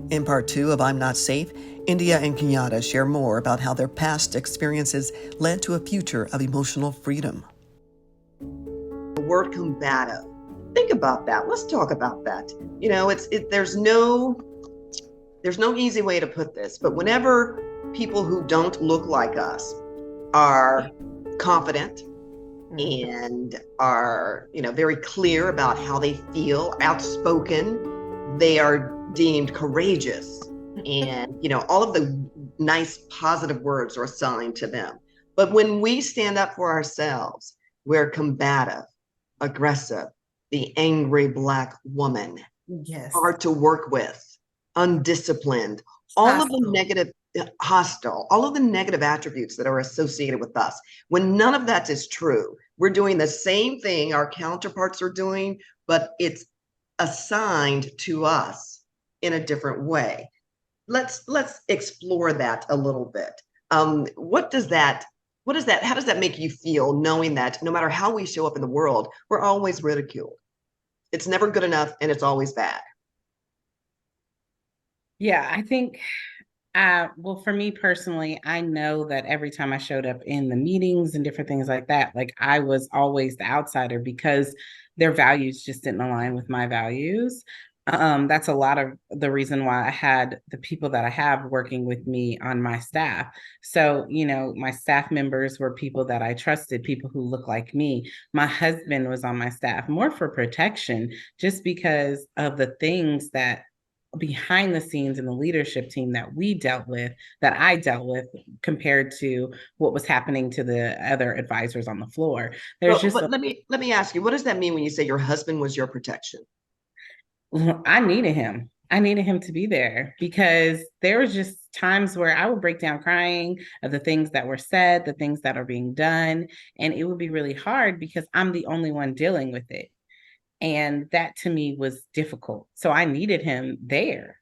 In part two of I'm Not Safe, India and Kenyata share more about how their past experiences led to a future of emotional freedom. The word combative. Think about that. Let's talk about that. You know, there's no easy way to put this, but whenever people who don't look like us are confident and are, very clear about how they feel, outspoken, they are deemed courageous. And, all of the nice positive words are assigned to them. But when we stand up for ourselves, we're combative, aggressive, the angry Black woman, Yes. hard to work with, undisciplined, all of the negative, hostile, all of the negative attributes that are associated with us. When none of that is true, we're doing the same thing our counterparts are doing, but it's assigned to us in a different way. Let's explore that a little bit. What does that how does that make you feel, knowing that no matter how we show up in the world, we're always ridiculed? It's never good enough and it's always bad. Yeah, I think, well, for me personally, I know that every time I showed up in the meetings and different things like that, like I was always the outsider because their values just didn't align with my values. That's a lot of the reason why I had the people that I have working with me on my staff. So, my staff members were people that I trusted, people who look like me. My husband was on my staff more for protection, just because of the things that behind the scenes in the leadership team that we dealt with, that I dealt with, compared to what was happening to the other advisors on the floor. There's But, just but let me ask you, what does that mean when you say your husband was your protection? I needed him. I needed him to be there because there was just times where I would break down crying of the things that were said, the things that are being done. And it would be really hard because I'm the only one dealing with it. And that to me was difficult. So I needed him there.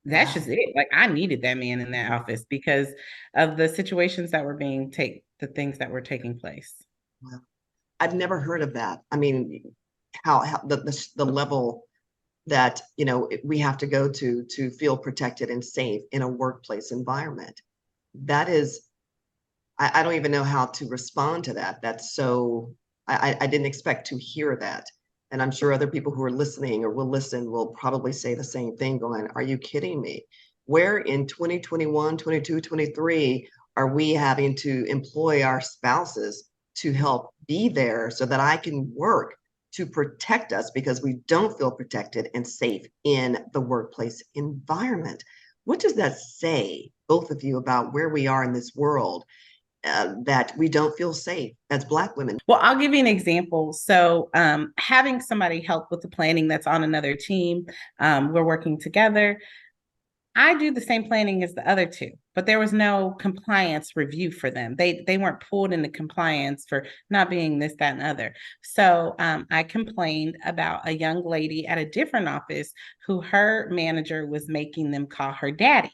That's Wow. just it. Like I needed that man in that office because of the situations that were the things that were taking place. Wow. I've never heard of that. I mean, how the level that we have to go to feel protected and safe in a workplace environment. That is, I don't even know how to respond to that. That's so, I didn't expect to hear that. And I'm sure other people who are listening or will listen will probably say the same thing, going, are you kidding me? Where in 2021, 22, 23 are we having to employ our spouses to help be there so that I can work to protect us because we don't feel protected and safe in the workplace environment? What does that say, both of you, about where we are in this world, that we don't feel safe as Black women? Well, I'll give you an example. So, having somebody help with the planning that's on another team, we're working together. I do the same planning as the other two, but there was no compliance review for them. They weren't pulled into compliance for not being this, that, and other. So I complained about a young lady at a different office who her manager was making them call her daddy.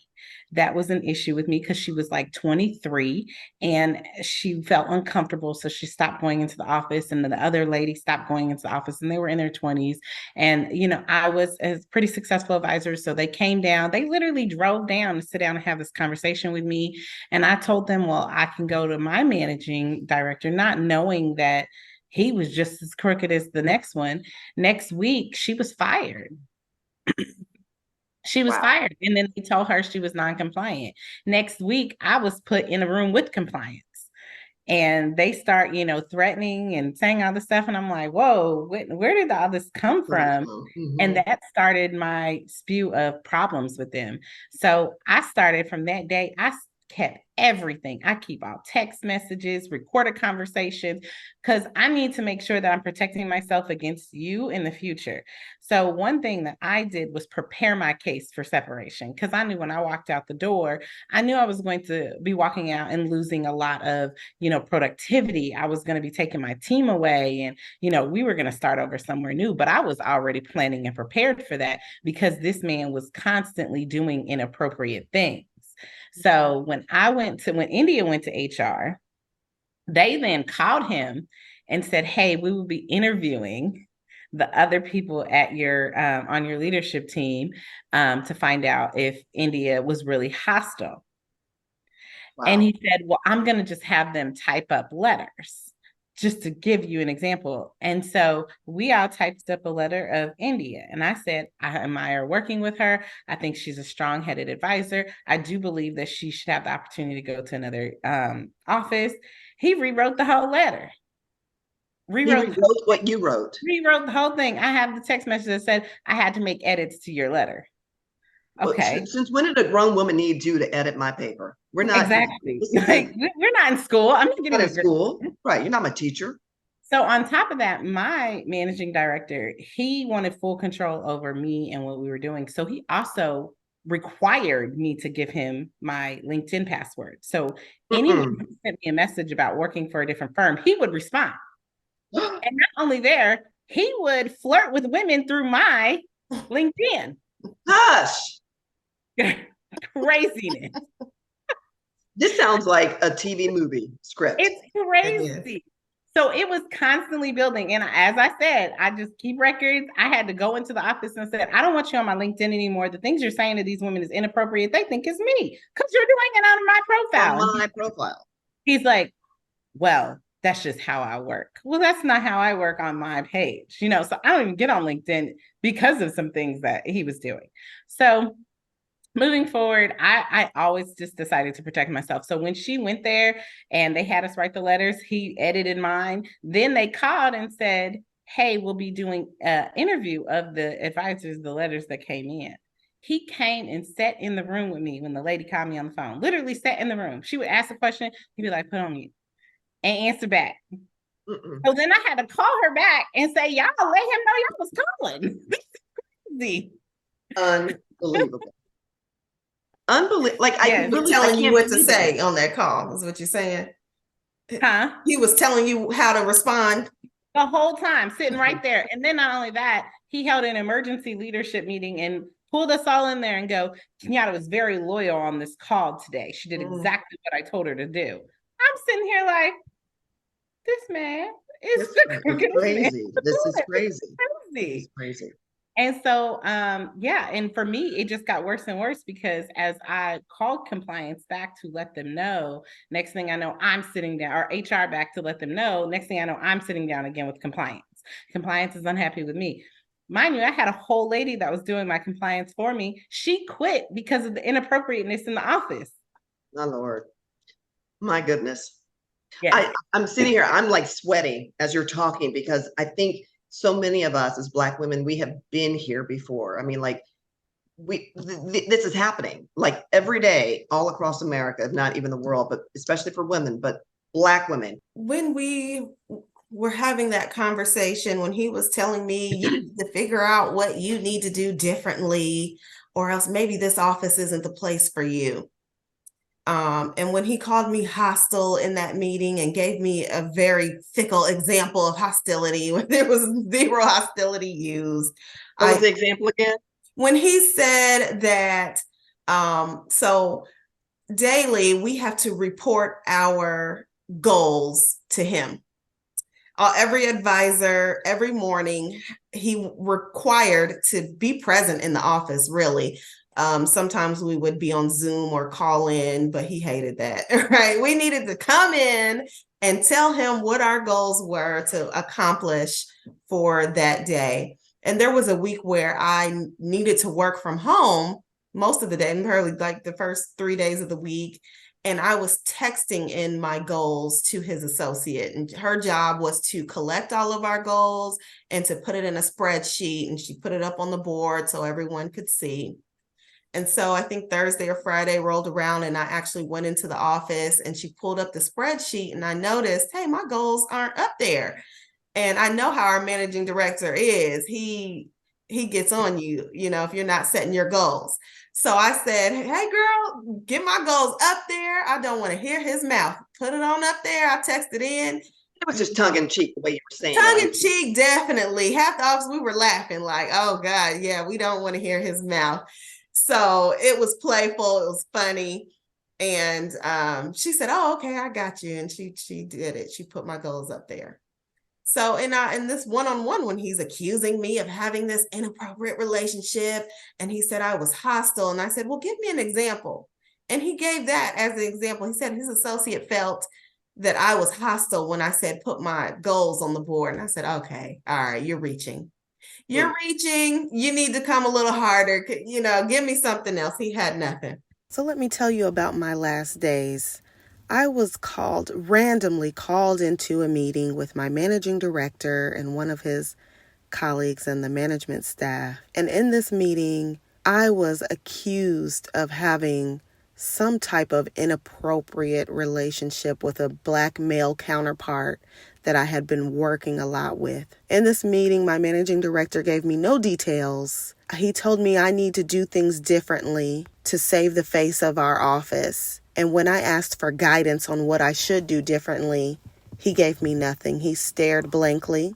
That was an issue with me because she was like 23 and she felt uncomfortable. So she stopped going into the office, and the other lady stopped going into the office, and they were in their 20s. And, I was a pretty successful advisor. So they came down, they literally drove down to sit down and have this conversation with me. And I told them, well, I can go to my managing director, not knowing that he was just as crooked as the next one. Next week, she was fired. She was Wow. fired. And then they told her she was non-compliant. Next week, I was put in a room with compliance. And they start, threatening and saying all this stuff. And I'm like, whoa, where did all this come from? And Mm-hmm. that started my spew of problems with them. So I started from that day. I kept everything. I keep all text messages, recorded conversations, because I need to make sure that I'm protecting myself against you in the future. So one thing that I did was prepare my case for separation, because I knew when I walked out the door, I knew I was going to be walking out and losing a lot of, productivity. I was going to be taking my team away, and, we were going to start over somewhere new, but I was already planning and prepared for that because this man was constantly doing inappropriate things. So when India went to HR, they then called him and said, hey, we will be interviewing the other people at your on your leadership team to find out if India was really hostile. And Wow. he said, well, I'm going to just have them type up letters just to give you an example. And so we all typed up a letter of India. And I said, I admire working with her. I think she's a strong headed advisor. I do believe that she should have the opportunity to go to another office. He rewrote the whole letter. He rewrote what you wrote. Rewrote the whole thing. I have the text message that said, I had to make edits to your letter. Okay. Since when did a grown woman need you to edit my paper? We're not exactly. This Like, isn't we're not in school. I'm not getting not in school, right? You're not my teacher. So on top of that, my managing director, he wanted full control over me and what we were doing. So he also required me to give him my LinkedIn password. So anyone who sent me a message about working for a different firm, he would respond. And not only there, he would flirt with women through my LinkedIn. Hush. Craziness. This sounds like a TV movie script. It's crazy. So it was constantly building. And as I said, I just keep records. I had to go into the office and said, I don't want you on my LinkedIn anymore. The things you're saying to these women is inappropriate. They think it's me because you're doing it on my profile. On my profile. He's like, well, that's just how I work. Well, that's not how I work on my page. You know, so I don't even get on LinkedIn because of some things that he was doing. So moving forward, I always just decided to protect myself. So when she went there and they had us write the letters, he edited mine. Then they called and said, hey, we'll be doing an interview of the advisors, the letters that came in. He came and sat in the room with me when the lady called me on the phone, literally sat in the room. She would ask a question, he'd be like, put on mute and answer back. So then I had to call her back and say, y'all let him know y'all was calling. Crazy. Unbelievable. Unbelievable. Like, I really telling you what to say on that call, is what you're saying. Huh? He was telling you how to respond the whole time, sitting right there. And then not only that, he held an emergency leadership meeting and pulled us all in there and go, Kenyata was very loyal on this call today. She did exactly what I told her to do. I'm sitting here like, this man is crazy. This is crazy. Crazy. This is crazy. And so, yeah, and for me, it just got worse and worse because as I called compliance back to let them know, next thing I know, I'm sitting down, or HR back to let them know, next thing I know, I'm sitting down again with compliance. Compliance is unhappy with me. Mind you, I had a whole lady that was doing my compliance for me. She quit because of the inappropriateness in the office. My Lord. My goodness. Yeah. I'm sitting here, I'm like sweating as you're talking because I think so many of us as Black women, we have been here before. I mean, like this is happening like every day all across America, if not even the world, but especially for women, but Black women. When we were having that conversation, when he was telling me you need to figure out what you need to do differently, or else maybe this office isn't the place for you. And when he called me hostile in that meeting and gave me a very fickle example of hostility, when there was zero hostility used. What was the example again? When he said that, so daily we have to report our goals to him. Every advisor, every morning, he required to be present in the office, really. Sometimes we would be on Zoom or call in, but he hated that, right? We needed to come in and tell him what our goals were to accomplish for that day. And there was a week where I needed to work from home most of the day, and probably like the first 3 days of the week. And I was texting in my goals to his associate, and her job was to collect all of our goals and to put it in a spreadsheet, and she put it up on the board so everyone could see. And so I think Thursday or Friday rolled around and I actually went into the office and she pulled up the spreadsheet and I noticed, hey, my goals aren't up there. And I know how our managing director is. He gets on you, if you're not setting your goals. So I said, hey, girl, get my goals up there. I don't want to hear his mouth. Put it on up there. I texted in. It was just tongue in cheek the way you were saying. Tongue in cheek, definitely. Half the office, we were laughing like, oh, God, yeah, we don't want to hear his mouth. So it was playful. It was funny. And she said, oh, okay, I got you. And she did it. She put my goals up there. So in this one-on-one, when he's accusing me of having this inappropriate relationship, and he said I was hostile, and I said, well, give me an example. And he gave that as an example. He said his associate felt that I was hostile when I said put my goals on the board. And I said, okay, all right, you're reaching. You're reaching. You need to come a little harder. Give me something else. He had nothing. So let me tell you about my last days. I was randomly called into a meeting with my managing director and one of his colleagues and the management staff. And in this meeting, I was accused of having some type of inappropriate relationship with a Black male counterpart that I had been working a lot with. In this meeting, my managing director gave me no details. He told me I need to do things differently to save the face of our office. And when I asked for guidance on what I should do differently, he gave me nothing. He stared blankly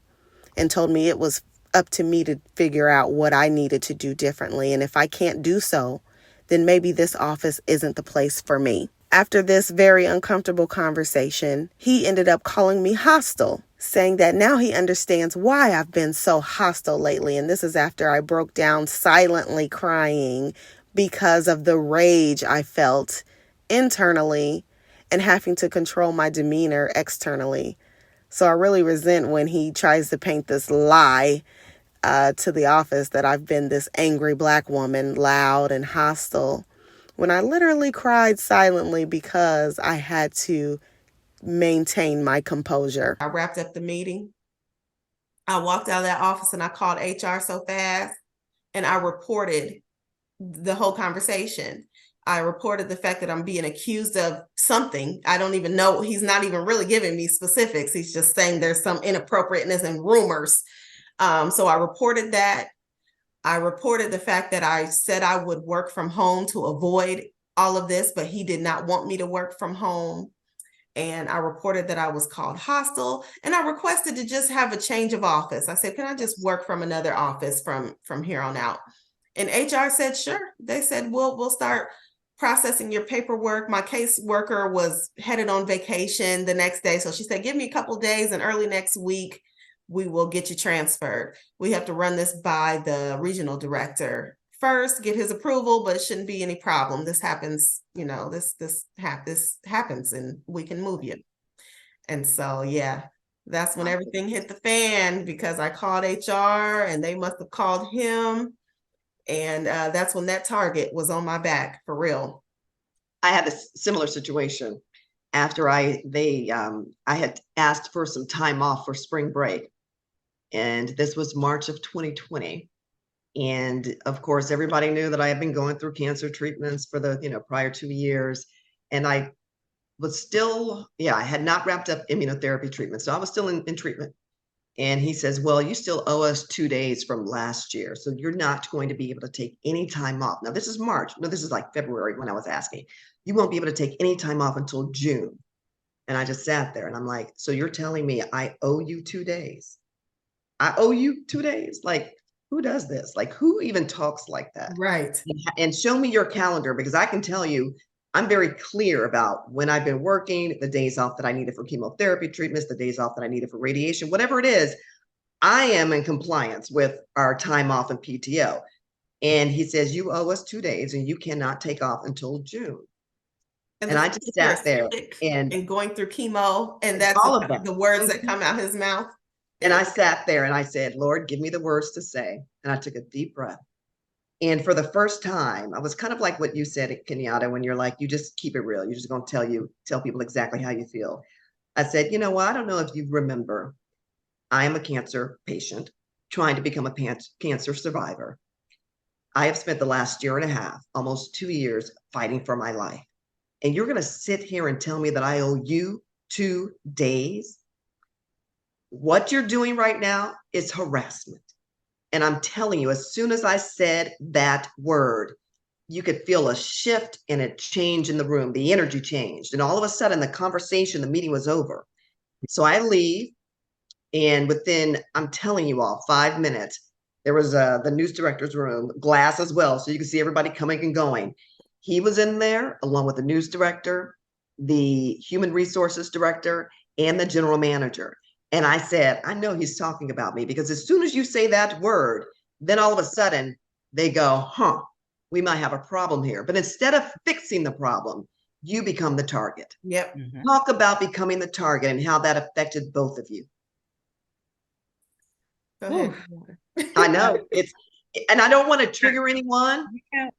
and told me it was up to me to figure out what I needed to do differently. And if I can't do so, then maybe this office isn't the place for me. After this very uncomfortable conversation, he ended up calling me hostile, saying that now he understands why I've been so hostile lately. And this is after I broke down silently crying because of the rage I felt internally and having to control my demeanor externally. So I really resent when he tries to paint this lie to the office that I've been this angry Black woman, loud and hostile, when I literally cried silently because I had to maintain my composure. I wrapped up the meeting. I walked out of that office and I called HR so fast, and I reported the whole conversation. I reported the fact that I'm being accused of something. I don't even know. He's not even really giving me specifics. He's just saying there's some inappropriateness and rumors. So I reported that. I reported the fact that I said I would work from home to avoid all of this, but he did not want me to work from home. And I reported that I was called hostile, and I requested to just have a change of office. I said, can I just work from another office from here on out? And HR said, sure. They said, we'll start processing your paperwork. My caseworker was headed on vacation the next day. So she said, give me a couple of days, and early next week, we will get you transferred. We have to run this by the regional director first, get his approval, but it shouldn't be any problem. This happens, this happens, and we can move you. And so, yeah, that's when everything hit the fan, because I called HR and they must have called him. And that's when that target was on my back, for real. I had a similar situation after I had asked for some time off for spring break. And this was March of 2020. And of course, everybody knew that I had been going through cancer treatments for the prior 2 years. And I was still, I had not wrapped up immunotherapy treatment. So I was still in treatment. And he says, well, you still owe us 2 days from last year. So you're not going to be able to take any time off. Now, this is March. No, this is like February when I was asking. You won't be able to take any time off until June. And I just sat there and I'm like, so you're telling me I owe you 2 days? I owe you 2 days? Like, who does this? Like, who even talks like that? Right. And show me your calendar, because I can tell you, I'm very clear about when I've been working, the days off that I needed for chemotherapy treatments, the days off that I needed for radiation, whatever it is, I am in compliance with our time off and PTO. And he says, you owe us 2 days and you cannot take off until June. And I just sat there and going through chemo, and that's all of that. The words that come out his mouth. And I sat there and I said, Lord, give me the words to say. And I took a deep breath. And for the first time, I was kind of like what you said, Kenyata, when you're like, you just keep it real. You're just going to tell people exactly how you feel. I said, you know what? I don't know if you remember, I am a cancer patient trying to become a cancer survivor. I have spent the last year and a half, almost 2 years, fighting for my life. And you're going to sit here and tell me that I owe you 2 days? What you're doing right now is harassment. And I'm telling you, as soon as I said that word, you could feel a shift and a change in the room. The energy changed. And all of a sudden, the meeting was over. So I leave. And within, I'm telling you all, 5 minutes, there was the news director's room, glass as well. So you can see everybody coming and going. He was in there along with the news director, the human resources director, and the general manager. And I said, I know he's talking about me, because as soon as you say that word, then all of a sudden they go, huh, we might have a problem here. But instead of fixing the problem, you become the target. Yep. Talk about becoming the target and how that affected both of you. Go ahead. I know and I don't want to trigger anyone.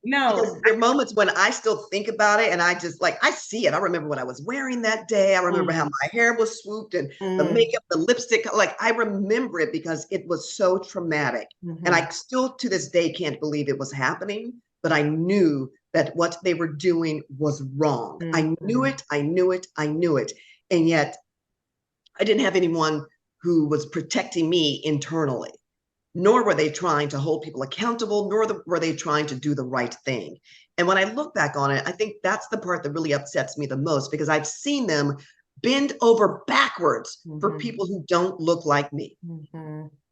No, because there are moments when I still think about it and I just like, I see it. I remember what I was wearing that day. I remember how my hair was swooped and the makeup, the lipstick. Like, I remember it because it was so traumatic. And I still to this day can't believe it was happening, but I knew that what they were doing was wrong. I knew it. I knew it. I knew it. And yet I didn't have anyone who was protecting me internally, nor were they trying to hold people accountable, nor were they trying to do the right thing. And when I look back on it, I think that's the part that really upsets me the most, because I've seen them bend over backwards for people who don't look like me.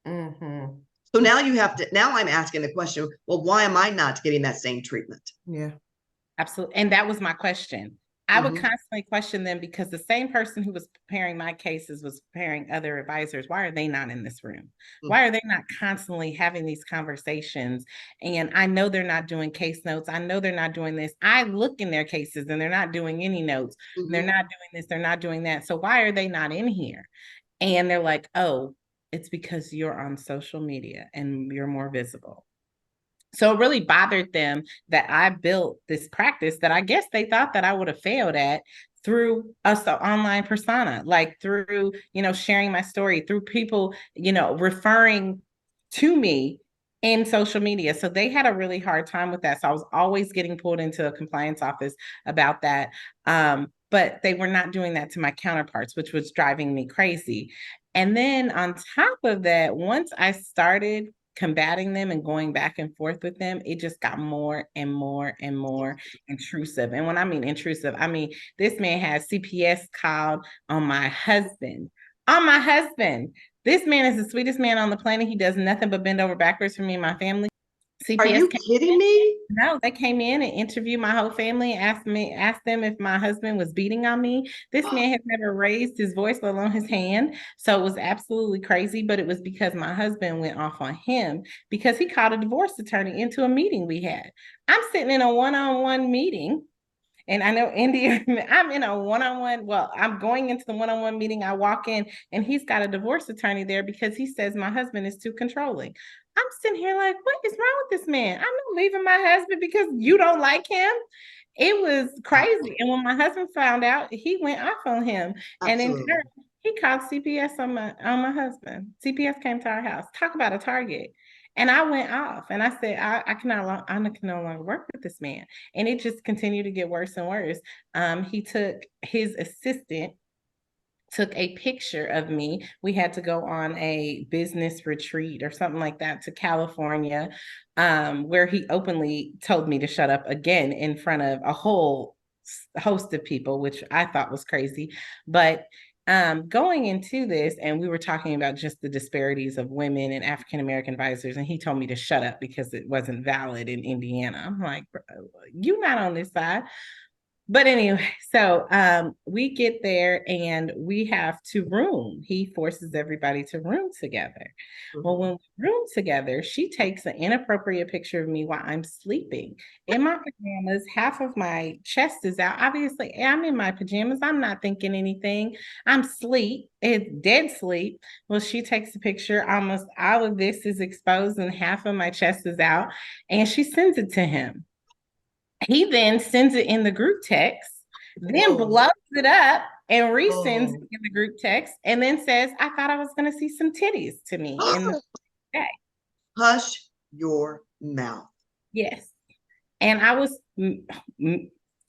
So now I'm asking the question, well, why am I not getting that same treatment? Yeah. Absolutely. And that was my question. I would constantly question them, because the same person who was preparing my cases was preparing other advisors. Why are they not in this room? Why are they not constantly having these conversations? And I know they're not doing case notes. I know they're not doing this. I look in their cases and they're not doing any notes. They're not doing this. They're not doing that. So why are they not in here? And they're like, oh, it's because you're on social media and you're more visible. So it really bothered them that I built this practice that I guess they thought that I would have failed at through us online persona, like through, sharing my story, through people, referring to me in social media. So they had a really hard time with that. So I was always getting pulled into a compliance office about that. But they were not doing that to my counterparts, which was driving me crazy. And then on top of that, once I started combating them and going back and forth with them, it just got more and more and more intrusive. And when I mean intrusive, I mean, this man had CPS called on my husband. On my husband. This man is the sweetest man on the planet. He does nothing but bend over backwards for me and my family. CPS Are you kidding me? No, they came in and interviewed my whole family, asked them if my husband was beating on me. This man has never raised his voice, let alone his hand. So it was absolutely crazy, but it was because my husband went off on him because he called a divorce attorney into a meeting we had. I'm sitting in a one-on-one meeting. And I know India, I'm in a one-on-one. Well, I'm going into the one-on-one meeting. I walk in and he's got a divorce attorney there because he says my husband is too controlling. I'm sitting here like, what is wrong with this man? I'm not leaving my husband because you don't like him. It was crazy. And when my husband found out, he went off on him. And in turn, he called CPS on my husband. CPS came to our house. Talk about a target. And I went off and I said, I can no longer work with this man. And it just continued to get worse and worse. He took his assistant, took a picture of me. We had to go on a business retreat or something like that to California, where he openly told me to shut up again in front of a whole host of people, which I thought was crazy. But going into this, and we were talking about just the disparities of women and African American advisors, and he told me to shut up because it wasn't valid in Indiana. I'm like, you're not on this side. But anyway, so we get there and we have to room. He forces everybody to room together. Well, when we room together, she takes an inappropriate picture of me while I'm sleeping in my pajamas. Half of my chest is out. Obviously, I'm in my pajamas. I'm not thinking anything. I'm asleep. It's dead sleep. Well, she takes a picture. Almost all of this is exposed and half of my chest is out. And she sends it to him. He then sends it in the group text, then blows it up and resends it in the group text, and then says, I thought I was going to see some titties to me in the day. Hush your mouth. Yes. And I was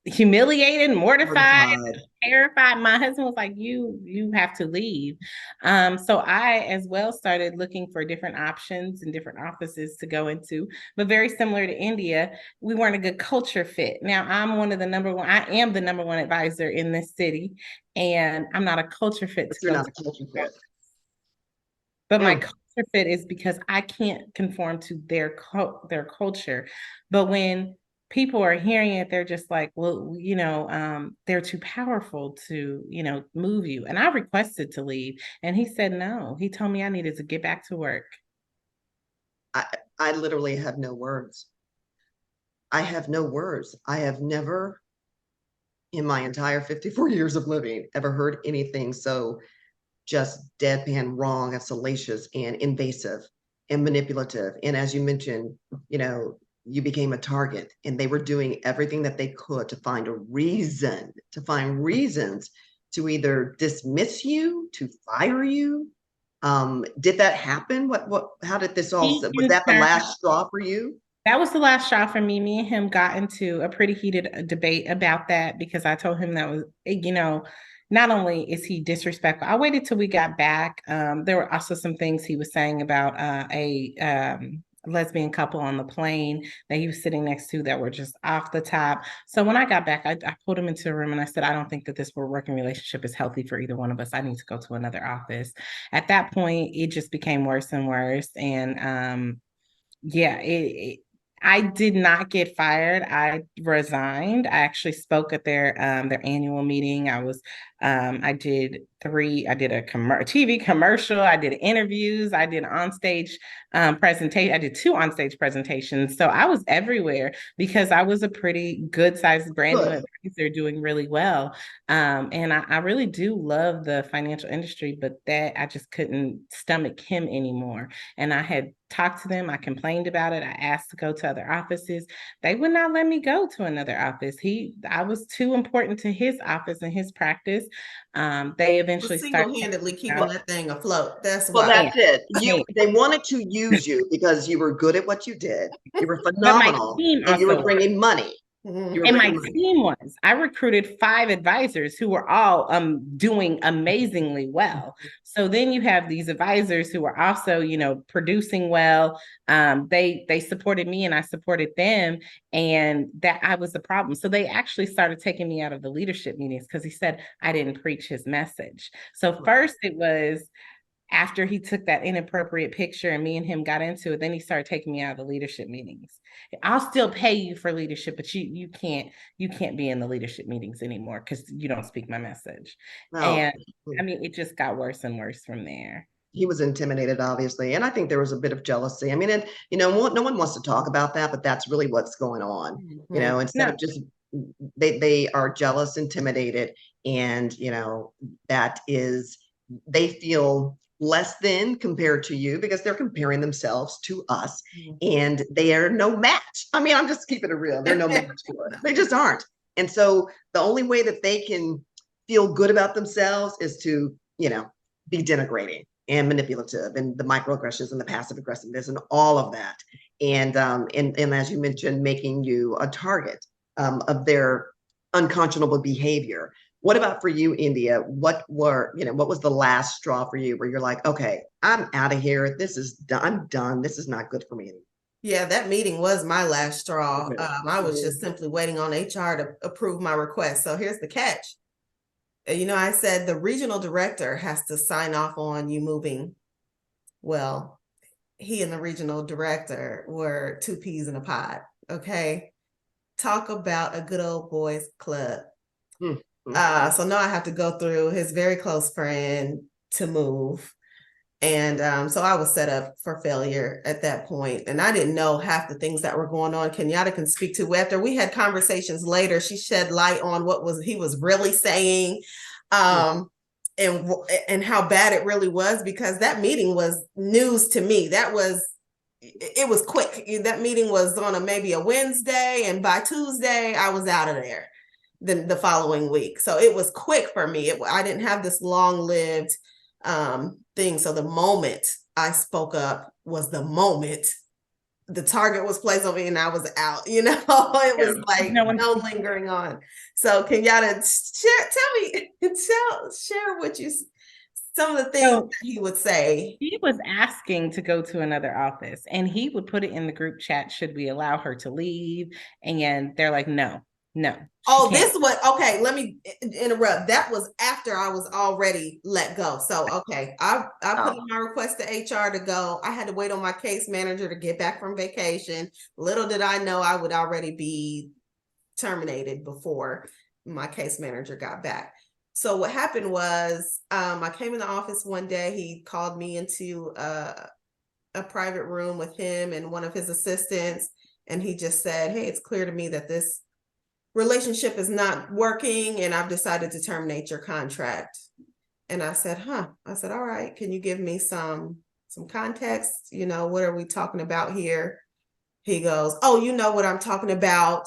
humiliated, mortified, terrified. My husband was like, you have to leave. So I as well started looking for different options and different offices to go into, but very similar to India, we weren't a good culture fit. Now I am the number one advisor in this city, and I'm not a culture fit. But you're not a culture fit. But my culture fit is because I can't conform to their culture. But when people are hearing it, they're just like, well, they're too powerful to, move you. And I requested to leave. And he said no. He told me I needed to get back to work. I literally have no words. I have no words. I have never, in my entire 54 years of living, ever heard anything so just deadpan wrong and salacious and invasive and manipulative. And as you mentioned, you became a target, and they were doing everything that they could to find reasons to either dismiss you, to fire you. Did that happen? How did this all, He was that the interned last straw for you? That was the last straw for me. Me and him got into a pretty heated debate about that because I told him that was, not only is he disrespectful, I waited till we got back. There were also some things he was saying about a lesbian couple on the plane that he was sitting next to that were just off the top. So when I got back, I pulled him into a room and I said, I don't think that this working relationship is healthy for either one of us. I need to go to another office. At that point, it just became worse and worse. And yeah, I did not get fired. I resigned. I actually spoke at their annual meeting. I did a TV commercial. I did interviews. I did onstage presentation. I did 2 onstage presentations. So I was everywhere because I was a pretty good sized brand new advisor doing really well. And I really do love the financial industry, but that I just couldn't stomach him anymore. And I had talked to them. I complained about it. I asked to go to other offices. They would not let me go to another office. I was too important to his office and his practice. They eventually single-handedly keeping that thing afloat. That's why. Well, that's it. They wanted to use you because you were good at what you did. You were phenomenal, and you were bringing money. And my team I recruited 5 advisors who were all doing amazingly well. So then you have these advisors who are also, producing well. They supported me and I supported them, and that I was the problem. So they actually started taking me out of the leadership meetings because he said I didn't preach his message. So first it was after he took that inappropriate picture and me and him got into it, then he started taking me out of the leadership meetings. I'll still pay you for leadership, but you can't be in the leadership meetings anymore because you don't speak my message. No. And I mean, it just got worse and worse from there. He was intimidated, obviously, and I think there was a bit of jealousy. I mean, and no one wants to talk about that, but that's really what's going on. Instead of just they are jealous, intimidated, and that is, they feel less than compared to you because they're comparing themselves to us, and they are no match. I mean, I'm just keeping it real. They're no match for it. They just aren't. And so the only way that they can feel good about themselves is to, be denigrating and manipulative and the microaggressions and the passive aggressiveness and all of that. And as you mentioned, making you a target of their unconscionable behavior. What about for you, India? What was the last straw for you where you're like, okay, I'm out of here. I'm done. This is not good for me anymore. Yeah, that meeting was my last straw. I was just simply waiting on HR to approve my request. So here's the catch. I said the regional director has to sign off on you moving. Well, he and the regional director were 2 peas in a pod. Okay. Talk about a good old boys club. So now I have to go through his very close friend to move. And so I was set up for failure at that point. And I didn't know half the things that were going on. Kenyata can speak to. After we had conversations later, she shed light on what he was really saying, and how bad it really was, because that meeting was news to me. It was quick. That meeting was on maybe a Wednesday, and by Tuesday I was out of there the following week. So it was quick for me. I didn't have this long-lived thing. So the moment I spoke up was the moment the target was placed on me and I was out. It was like no lingering on. So Kenyata, share what you, some of the things that he would say. He was asking to go to another office, and he would put it in the group chat, should we allow her to leave? And they're like, no. No. Oh, she can't. this was okay. Let me interrupt. That was after I was already let go. So okay, I put in my request to HR to go. I had to wait on my case manager to get back from vacation. Little did I know I would already be terminated before my case manager got back. So what happened was, I came in the office one day. He called me into a private room with him and one of his assistants, and he just said, "Hey, it's clear to me that this relationship is not working, and I've decided to terminate your contract." And I said, I said, "All right, can you give me some context? You know, what are we talking about here?" He goes, "Oh, you know what I'm talking about.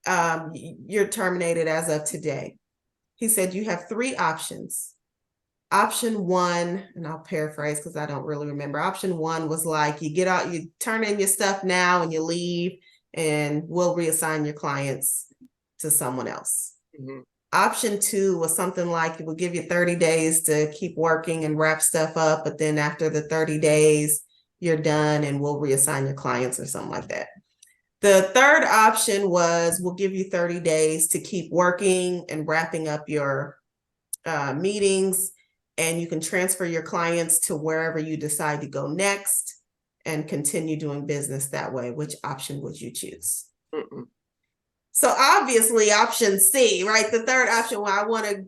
You're terminated as of today." He said, "You have three options. Option one," and I'll paraphrase because I don't really remember. Option one was like, you get out, you turn in your stuff now and you leave, and we'll reassign your clients to someone else. Mm-hmm. Option two was something like, we'll give you 30 days to keep working and wrap stuff up, but then after the 30 days, you're done and we'll reassign your clients or something like that. The third option was, we'll give you 30 days to keep working and wrapping up your meetings, and you can transfer your clients to wherever you decide to go next and continue doing business that way. Which option would you choose? Mm-mm. So obviously option C, right? The third option, where I want to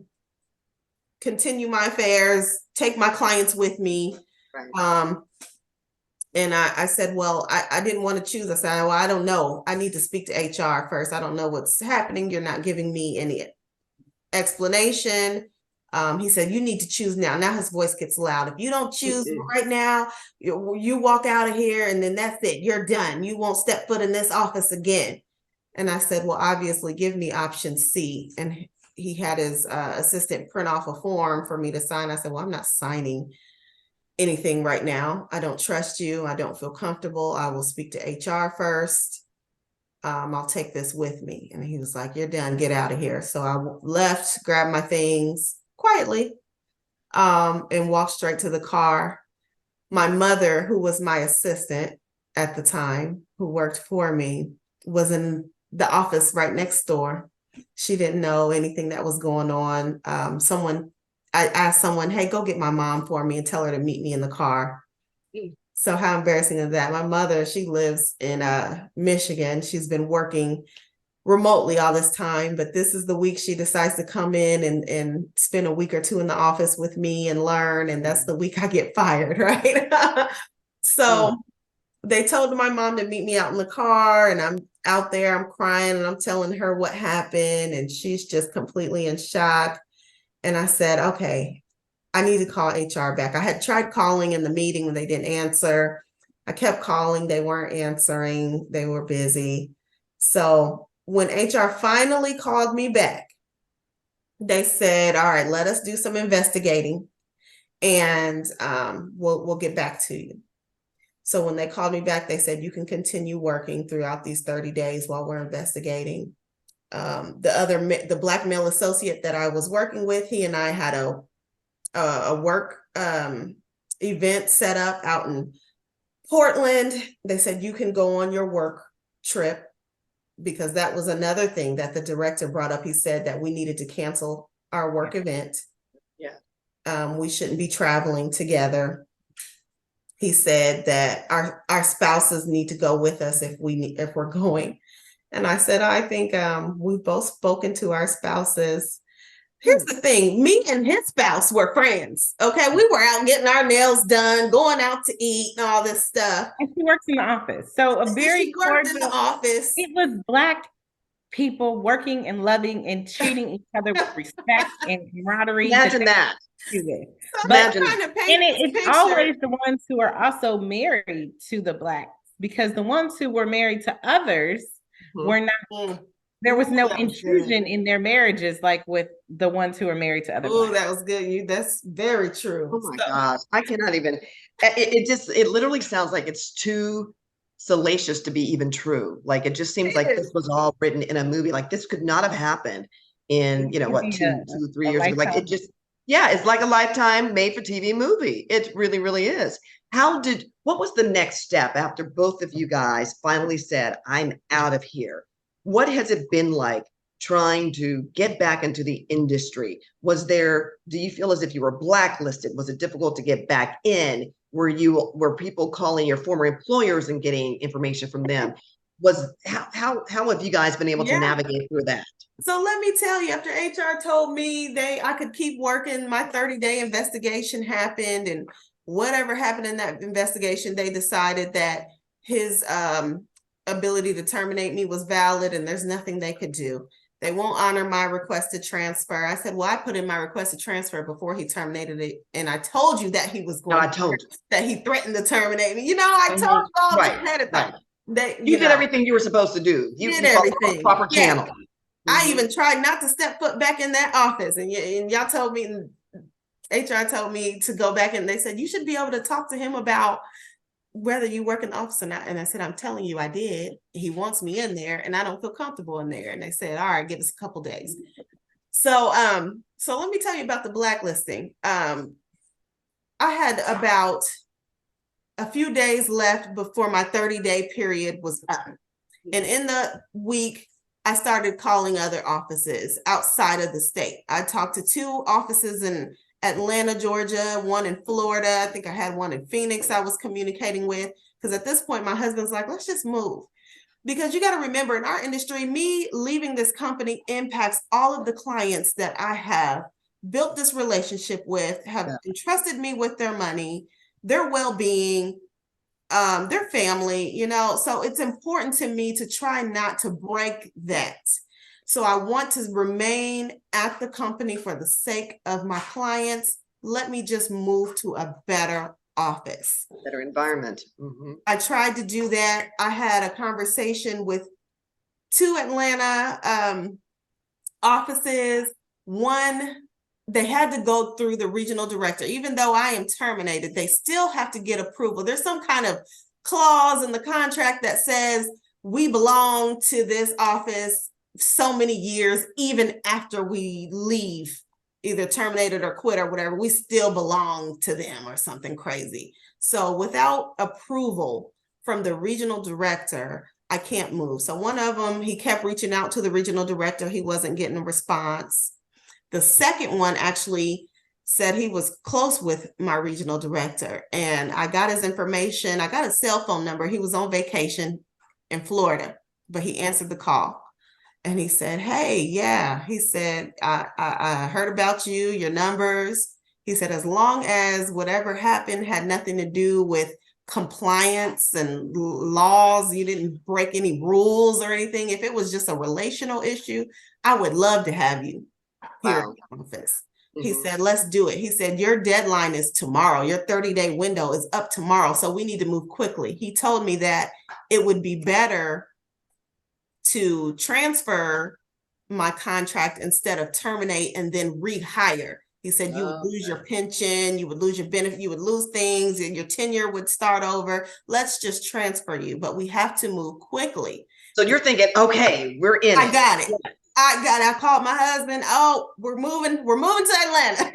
continue my affairs, take my clients with me. Right. And I said, well, I didn't want to choose. I said, well, I don't know. I need to speak to HR first. I don't know what's happening. You're not giving me any explanation. He said, you need to choose now. Now his voice gets loud. If you don't choose right now, you walk out of here and then that's it. You're done. You won't step foot in this office again. And I said, well, obviously give me option C. And he had his assistant print off a form for me to sign. I said, well, I'm not signing anything right now. I don't trust you. I don't feel comfortable. I will speak to HR first. I'll take this with me. And he was like, you're done. Get out of here. So I left, grabbed my things quietly, and walked straight to the car. My mother, who was my assistant at the time, who worked for me, was in the office right next door. She didn't know anything that was going on. I asked someone, hey, go get my mom for me and tell her to meet me in the car. So how embarrassing is that? My mother, she lives in Michigan. She's been working remotely all this time, but this is the week she decides to come in and spend a week or two in the office with me and learn. And that's the week I get fired, right? So they told my mom to meet me out in the car, and I'm out there, I'm crying, and I'm telling her what happened, and she's just completely in shock. And I said, okay, I need to call HR back. I had tried calling in the meeting when they didn't answer. I kept calling, they weren't answering, they were busy. So when HR finally called me back, they said, all right, let us do some investigating, and we'll get back to you. So when they called me back, they said, you can continue working throughout these 30 days while we're investigating. The black male associate that I was working with, he and I had a work event set up out in Portland. They said, you can go on your work trip, because that was another thing that the director brought up. He said that we needed to cancel our work event. Yeah. We shouldn't be traveling together. He said that our spouses need to go with us if we're going. And I said, I think we've both spoken to our spouses. Here's the thing, me and his spouse were friends. Okay, we were out getting our nails done, going out to eat and all this stuff. And she works in the office. So she worked in the office. It was Black people working and loving and treating each other with respect and camaraderie. Imagine that. But it's always the ones who are also married to the Blacks, because the ones who were married to others were not. There was no intrusion in their marriages like with the ones who are married to other. Oh, that was good. That's very true. Oh my gosh, I cannot even. It literally sounds like it's too salacious to be even true. Like it just seems like this was all written in a movie. Like this could not have happened in 2-3 years ago. Like it just. Yeah, it's like a Lifetime made-for-TV movie. It really, really is. What was the next step after both of you guys finally said, I'm out of here? What has it been like trying to get back into the industry? Do you feel as if you were blacklisted? Was it difficult to get back in? Were people calling your former employers and getting information from them? How have you guys been able to navigate through that? So let me tell you, after HR told me I could keep working, my 30-day investigation happened, and whatever happened in that investigation, they decided that his ability to terminate me was valid and there's nothing they could do. They won't honor my request to transfer. I said, well, I put in my request to transfer before he terminated it. And I told you that he was going that he threatened to terminate me. I told you all ahead of time. You did everything you were supposed to do. You did everything. Proper channel. I even tried not to step foot back in that office. And y'all told me, HR told me to go back, and they said, you should be able to talk to him about whether you work in the office or not. And I said, I'm telling you, I did. He wants me in there and I don't feel comfortable in there. And they said, all right, give us a couple days. So let me tell you about the blacklisting. I had about a few days left before my 30-day period was up. And in the week, I started calling other offices outside of the state. I talked to 2 offices in Atlanta, Georgia, one in Florida. I think I had one in Phoenix I was communicating with, because at this point, my husband's like, let's just move. Because you got to remember, in our industry, me leaving this company impacts all of the clients that I have built this relationship with, have entrusted me with their money, their well-being, their family, so it's important to me to try not to break that. So I want to remain at the company for the sake of my clients. Let me just move to a better office. Better environment. Mm-hmm. I tried to do that. I had a conversation with 2 Atlanta offices. One, they had to go through the regional director. Even though I am terminated, they still have to get approval. There's some kind of clause in the contract that says we belong to this office so many years, even after we leave, either terminated or quit or whatever, we still belong to them or something crazy. So without approval from the regional director, I can't move. So one of them, he kept reaching out to the regional director. He wasn't getting a response. The second one actually said he was close with my regional director, and I got his information. I got his cell phone number. He was on vacation in Florida, but he answered the call. And he said, hey, yeah. He said, I heard about you, your numbers. He said, as long as whatever happened had nothing to do with compliance and laws, you didn't break any rules or anything. If it was just a relational issue, I would love to have you here in the office. Mm-hmm. He said, let's do it. He said, your deadline is tomorrow. Your 30-day window is up tomorrow. So we need to move quickly. He told me that it would be better to transfer my contract instead of terminate and then rehire. He said, you would lose your pension, you would lose your benefit, you would lose things, and your tenure would start over. Let's just transfer you, but we have to move quickly. So you're thinking, okay, we're in. I got it. I called my husband. Oh, we're moving to Atlanta.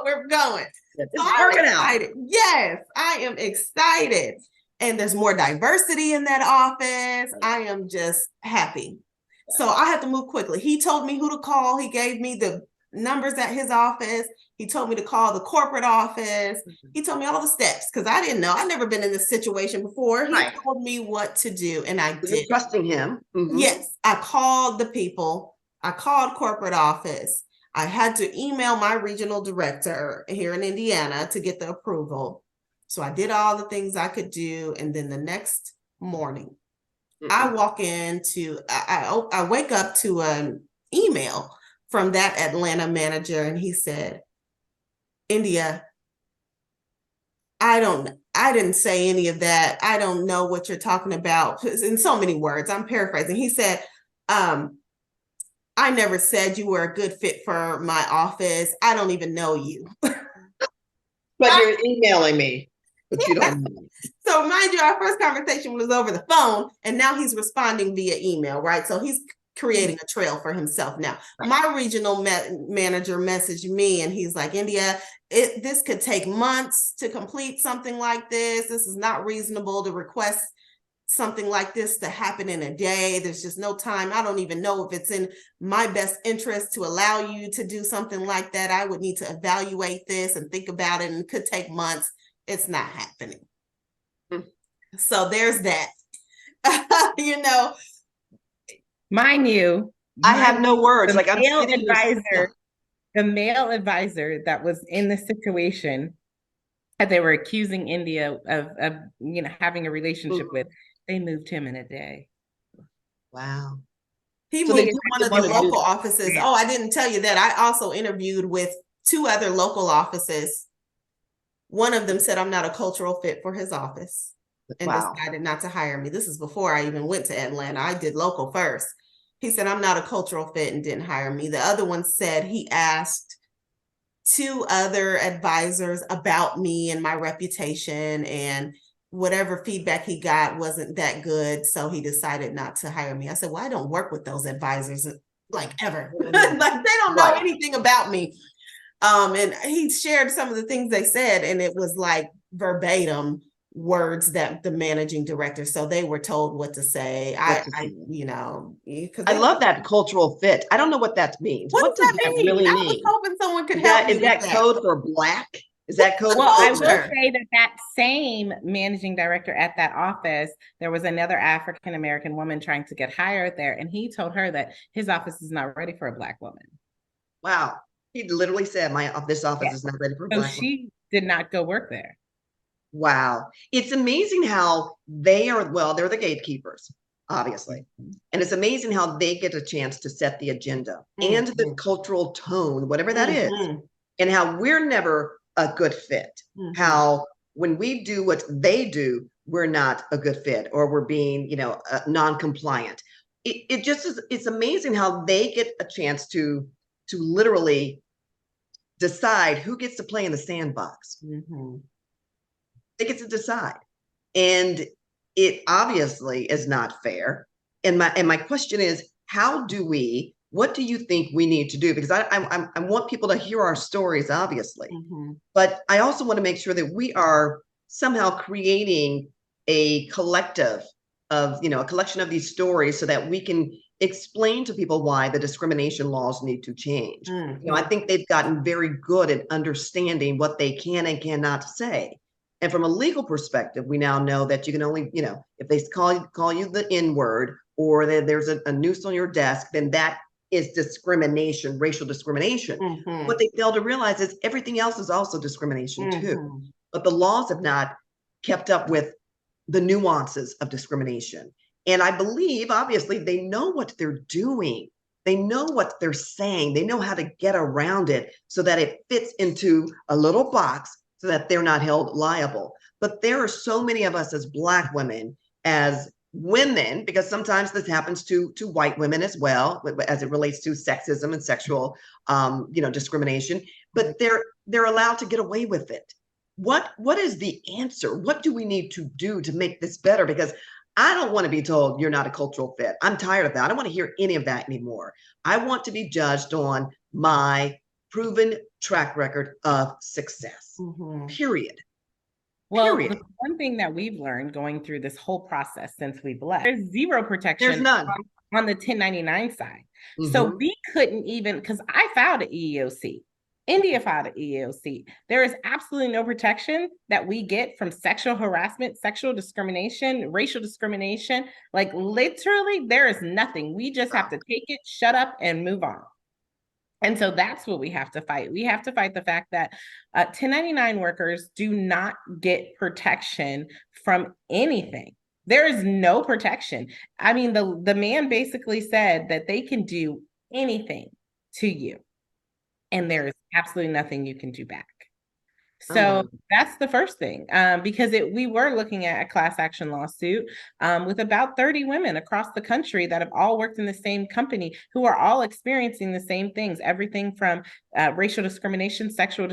We're going. It's working out. Yes, I am excited. And there's more diversity in that office. I am just happy. So I have to move quickly. He told me who to call. He gave me the numbers at his office. He told me to call the corporate office. He told me all the steps because I didn't know. I've never been in this situation before. He told me what to do, and I did. Trusting him. Mm-hmm. Yes, I called the people. I called corporate office. I had to email my regional director here in Indiana to get the approval. So I did all the things I could do. And then the next morning, I walk into, I wake up to an email from that Atlanta manager. And he said, India, I didn't say any of that. I don't know what you're talking about. In so many words, I'm paraphrasing. He said, I never said you were a good fit for my office. I don't even know you. But you're emailing me. But you don't know. So mind you, our first conversation was over the phone, and now he's responding via email, right? So he's creating a trail for himself now. My regional manager messaged me, and he's like, India, this could take months to complete something like this. This is not reasonable to request something like this to happen in a day. There's just no time. I don't even know if it's in my best interest to allow you to do something like that. I would need to evaluate this and think about it, and it could take months. It's not happening. So there's that. You know, Mind you, I have no words. the Like I'm male sitting here. advisor, the male advisor that was in the situation that they were accusing India of having a relationship with, they moved him in a day. Wow. he So moved they to one really of the wanna do local that. offices. Yeah. Oh, I didn't tell you that. I also interviewed with 2 other local offices. One of them said I'm not a cultural fit for his office and Wow. decided not to hire me. This is before I even went to Atlanta. I did local first. He said I'm not a cultural fit and didn't hire me. The other one said he asked 2 other advisors about me and my reputation, and whatever feedback he got wasn't that good, so he decided not to hire me. I said, well, I don't work with those advisors like ever. Like they don't know Right. anything about me. And he shared some of the things they said, and it was like verbatim words that the managing director, so they were told what to say. Because I love that cultural fit. I don't know what that means. what What does does that that mean? really I was mean? hoping someone could help me Is with that that. code for Black? Is that code Well, for I will culture? say that same managing director at that office, there was another African American woman trying to get hired there, and he told her that his office is not ready for a Black woman. Wow. He literally said, this office Yeah. is not ready for a So Black woman. she did not go work there. Wow. It's amazing how they're the gatekeepers, obviously. And it's amazing how they get a chance to set the agenda and the cultural tone, whatever that is, and how we're never a good fit. How when we do what they do, we're not a good fit, or we're being, non-compliant. It just is, it's amazing how they get a chance to literally decide who gets to play in the sandbox. They get to decide. And it obviously is not fair. And my question is, what do you think we need to do? Because I want people to hear our stories, obviously, but I also want to make sure that we are somehow creating a collective of, a collection of these stories so that we can explain to people why the discrimination laws need to change. I think they've gotten very good at understanding what they can and cannot say. And from a legal perspective, we now know that you can only, if they call you the N-word, or there's a noose on your desk, then that is discrimination, racial discrimination. What they fail to realize is everything else is also discrimination too. But the laws have not kept up with the nuances of discrimination. And I believe, obviously, they know what they're doing. They know what they're saying. They know how to get around it so that it fits into a little box so that they're not held liable. But there are so many of us as Black women, as women, because sometimes this happens to white women as well, as it relates to sexism and sexual, discrimination. But they're allowed to get away with it. What is the answer? What do we need to do to make this better? Because I don't want to be told you're not a cultural fit. I'm tired of that. I don't want to hear any of that anymore. I want to be judged on my proven track record of success. Period. Well, Period. the one thing that we've learned going through this whole process since we've left, there's zero protection. There's none on the 1099 side. So we couldn't even, because I filed an EEOC. India filed an EEOC. There is absolutely no protection that we get from sexual harassment, sexual discrimination, racial discrimination. Like literally, there is nothing. We just have to take it, shut up, and move on. And so that's what we have to fight. We have to fight the fact that 1099 workers do not get protection from anything. There is no protection. I mean, the man basically said that they can do anything to you, and there is absolutely nothing you can do back. So that's the first thing, because we were looking at a class action lawsuit with about 30 women across the country that have all worked in the same company, who are all experiencing the same things, everything from racial discrimination, sexual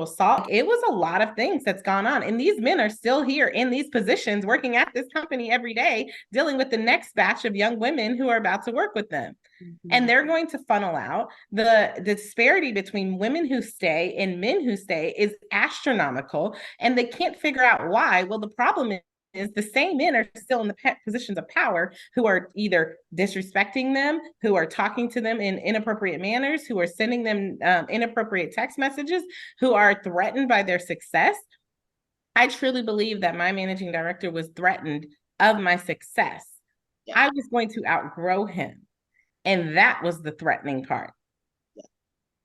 assault. It was a lot of things that's gone on. And these men are still here in these positions, working at this company every day, dealing with the next batch of young women who are about to work with them. And they're going to funnel out. The disparity between women who stay and men who stay is astronomical, and they can't figure out why. Well, the problem is the same men are still in the positions of power who are either disrespecting them, who are talking to them in inappropriate manners, who are sending them inappropriate text messages, who are threatened by their success. I truly believe that my managing director was threatened of my success. Yeah. I was going to outgrow him. And that was the threatening part.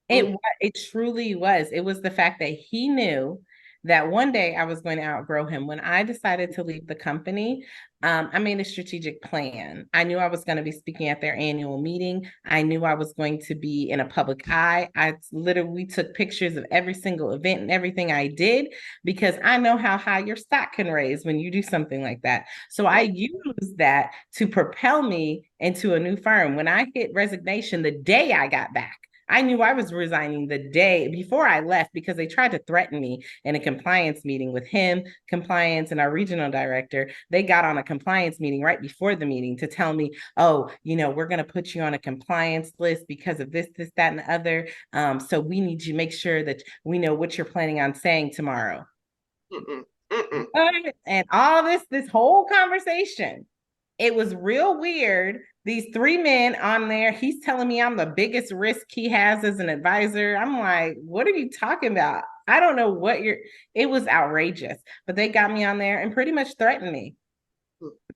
Yeah. It truly was. It was the fact that he knew that one day I was going to outgrow him. When I decided to leave the company, I made a strategic plan. I knew I was going to be speaking at their annual meeting. I knew I was going to be in a public eye. We took pictures of every single event and everything I did, because I know how high your stock can raise when you do something like that. So I used that to propel me into a new firm. When I hit resignation, the day I got back, I knew I was resigning the day before I left, because they tried to threaten me in a compliance meeting with him, compliance, and our regional director. They got on a compliance meeting right before the meeting to tell me, oh, we're going to put you on a compliance list because of this, that, and the other. So we need you to make sure that we know what you're planning on saying tomorrow. And all this whole conversation, it was real weird. These three men on there, he's telling me I'm the biggest risk he has as an advisor. I'm like, what are you talking about? I don't know what it was outrageous, but they got me on there and pretty much threatened me.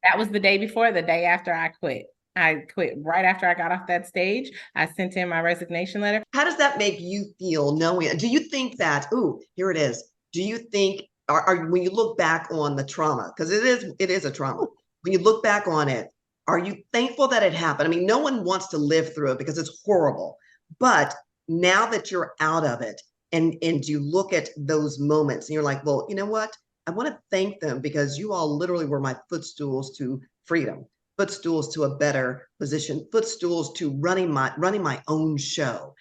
That was the day before, the day after I quit. I quit right after I got off that stage. I sent in my resignation letter. How does that make you feel knowing? Do you think that, here it is. Do you think, when you look back on the trauma, because it is a trauma, when you look back on it, are you thankful that it happened? I mean, no one wants to live through it because it's horrible. But now that you're out of it, and you look at those moments and you're like, well, you know what? I want to thank them, because you all literally were my footstools to freedom, footstools to a better position, footstools to running my own show.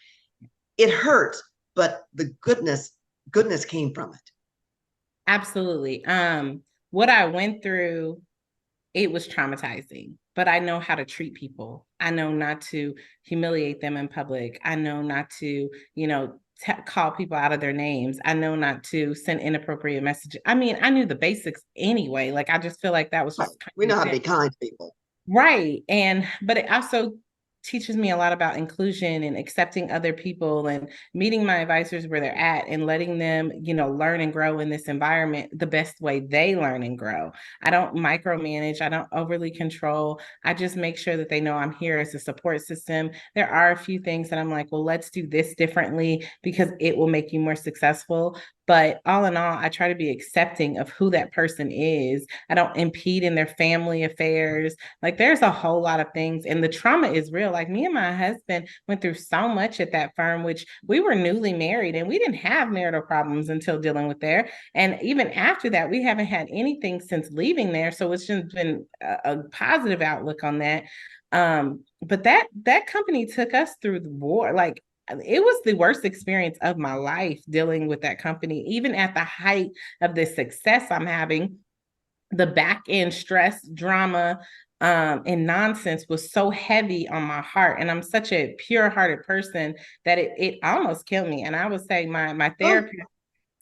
It hurt, but the goodness came from it. Absolutely. What I went through, it was traumatizing, but I know how to treat people. I know not to humiliate them in public. I know not to, call people out of their names. I know not to send inappropriate messages. I mean, I knew the basics anyway. Like, I just feel like that was just we know how to be kind to people. Right. But it also teaches me a lot about inclusion and accepting other people and meeting my advisors where they're at and letting them, learn and grow in this environment the best way they learn and grow. I don't micromanage. I don't overly control. I just make sure that they know I'm here as a support system. There are a few things that I'm like, well, let's do this differently because it will make you more successful. But all in all, I try to be accepting of who that person is. I don't impede in their family affairs. Like, there's a whole lot of things. And the trauma is real. Like, me and my husband went through so much at that firm, which we were newly married and we didn't have marital problems until dealing with there. And even after that, we haven't had anything since leaving there. So it's just been a positive outlook on that. But that company took us through the war. Like, it was the worst experience of my life dealing with that company. Even at the height of the success I'm having, the back end stress, drama, and nonsense was so heavy on my heart. And I'm such a pure hearted person that it almost killed me. And I would say my therapist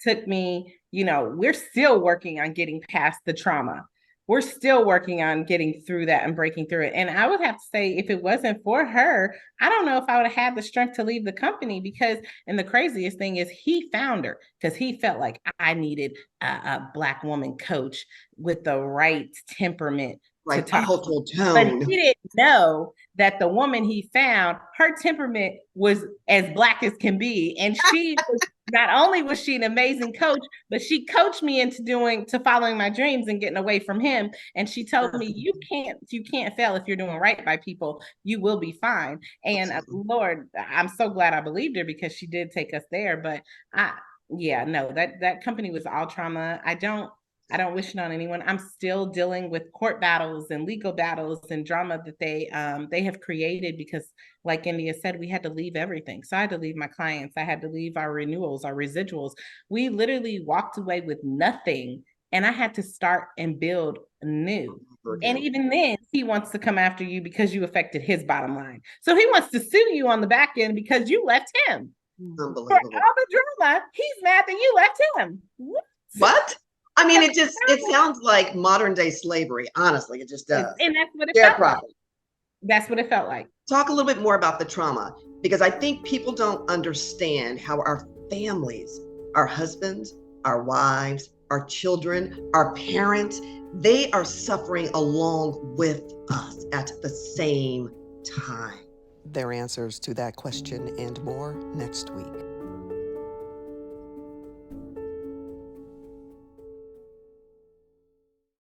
took me, we're still working on getting past the trauma. We're still working on getting through that and breaking through it. And I would have to say, if it wasn't for her, I don't know if I would have had the strength to leave the company, because, and the craziest thing is, he found her because he felt like I needed a Black woman coach with the right temperament. Right, cultural tone. But he didn't know that the woman he found, her temperament was as Black as can be. And she was, not only was she an amazing coach, but she coached me into following my dreams and getting away from him. And she told me, you can't fail if you're doing right by people. You will be fine. And Lord, I'm so glad I believed her, because she did take us there. But that company was all trauma. I don't wish it on anyone. I'm still dealing with court battles and legal battles and drama that they have created, because, like India said, we had to leave everything. So I had to leave my clients. I had to leave our renewals, our residuals. We literally walked away with nothing, and I had to start and build new. And even then, he wants to come after you because you affected his bottom line. So he wants to sue you on the back end because you left him. For all the drama, he's mad that you left him. What? I mean, it sounds like modern day slavery. Honestly, it just does. And that's what it felt like. Sharecropping. That's what it felt like. Talk a little bit more about the trauma, because I think people don't understand how our families, our husbands, our wives, our children, our parents, they are suffering along with us at the same time. Their answers to that question and more next week.